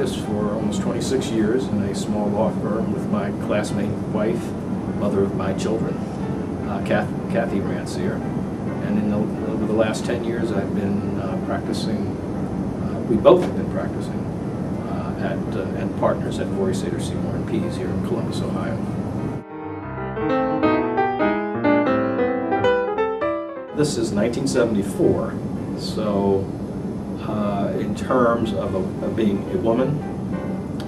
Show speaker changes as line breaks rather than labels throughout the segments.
practiced for almost 26 years in a small law firm with my classmate wife, mother of my children, Fred Ransier. And over the last 10 years I've been practicing, we both have been practicing and partners at Moritz, Seymour & Pease here in Columbus, Ohio. This is 1974, so in terms of being a woman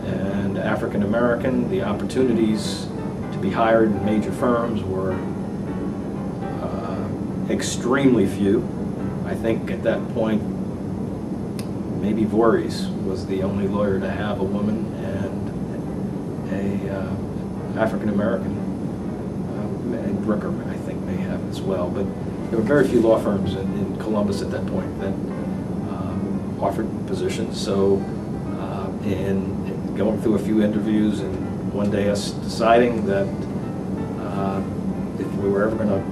and African American, the opportunities to be hired in major firms were extremely few. I think at that point, maybe Voorhees was the only lawyer to have a woman and a African American, and Brooker, I think, may have as well. But there were very few law firms in Columbus at that point that offered positions. So in going through a few interviews and one day us deciding that if we were ever going to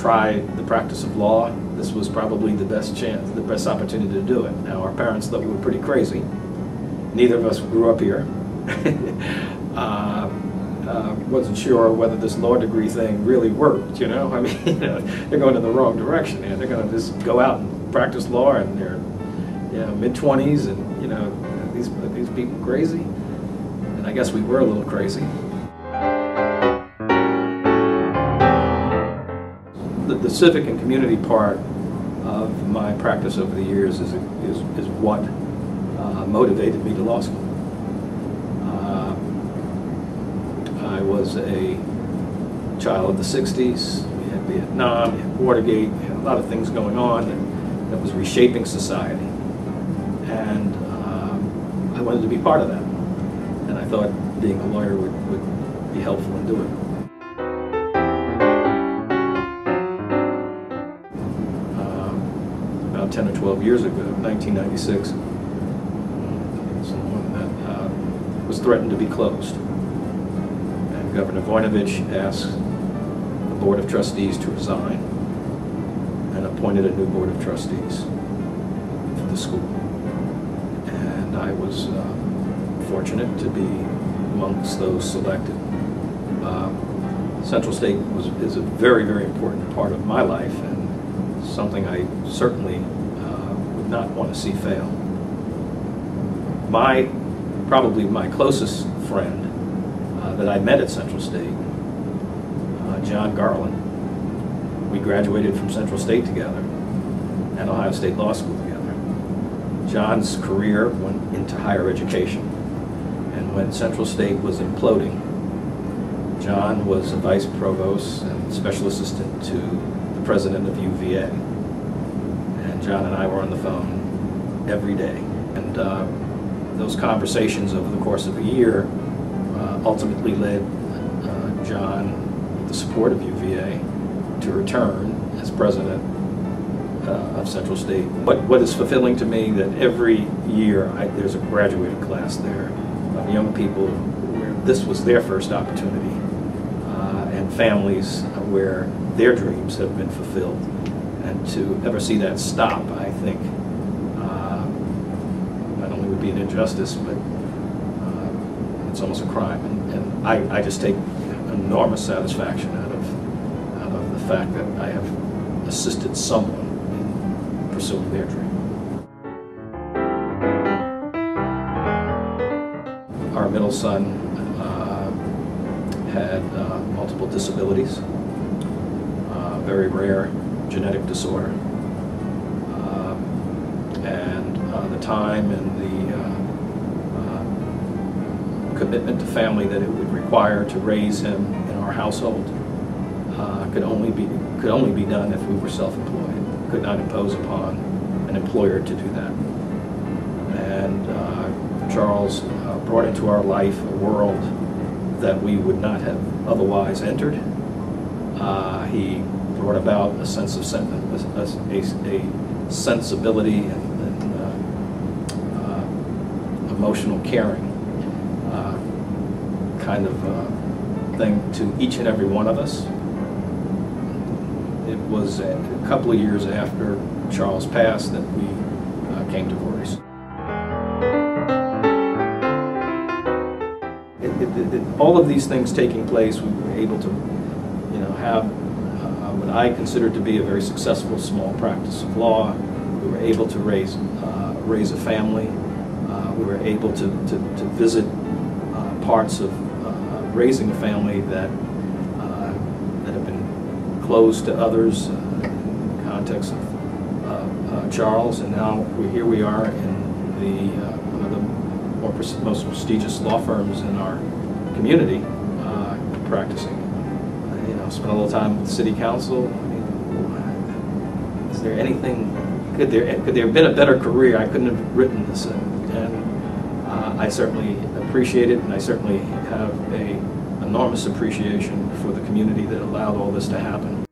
try the practice of law, this was probably the best chance, the best opportunity to do it. Now, our parents thought we were pretty crazy. Neither of us grew up here. Wasn't sure whether this law degree thing really worked, you know? I mean, you know, they're going in the wrong direction here. They're going to just go out and practice law and they're, you know, mid-20s and, you know, these people crazy. And I guess we were a little crazy. The civic and community part of my practice over the years is what motivated me to law school. I was a child of the 60s. We had Vietnam, we had Watergate, we had a lot of things going on that was reshaping society. And I wanted to be part of that. And I thought being a lawyer would be helpful in doing it. About 10 or 12 years ago, 1996, someone that was threatened to be closed. And Governor Voinovich asked the Board of Trustees to resign and appointed a new Board of Trustees for the school. And I was fortunate to be amongst those selected. Central State is a very, very important part of my life and something I certainly would not want to see fail. Probably my closest friend that I met at Central State, John Garland, we graduated from Central State together and Ohio State Law School together. John's career went into higher education, and when Central State was imploding, John was a vice provost and special assistant to the president of UVA. And John and I were on the phone every day. And those conversations over the course of a year ultimately led John, with the support of UVA, to return as president of Central State. What is fulfilling to me that every year there's a graduating class there of young people where this was their first opportunity, and families where their dreams have been fulfilled. And to ever see that stop, I think, not only would be an injustice, but it's almost a crime. And I just take enormous satisfaction out of the fact that I have assisted someone in pursuing their dream. Our middle son had multiple disabilities, very rare genetic disorder, and the time and the commitment to family that it would require to raise him in our household could only be done if we were self-employed. Could not impose upon an employer to do that. And Charles brought into our life a world that we would not have otherwise entered. He brought about a sense of a sensibility and emotional caring kind of thing to each and every one of us. It was a couple of years after Charles passed that we came to Voorhees. all of these things taking place, we were able to, have what I consider to be a very successful small practice of law. We were able to raise a family. We were able to visit parts of raising a family that have been closed to others in the context of Charles, and now here we are in the one of the most prestigious law firms in our community, practicing. Spent a little time with the city council. I mean, is there anything? Could there have been a better career? I couldn't have written this, and I certainly appreciate it, and I certainly have a enormous appreciation for the community that allowed all this to happen.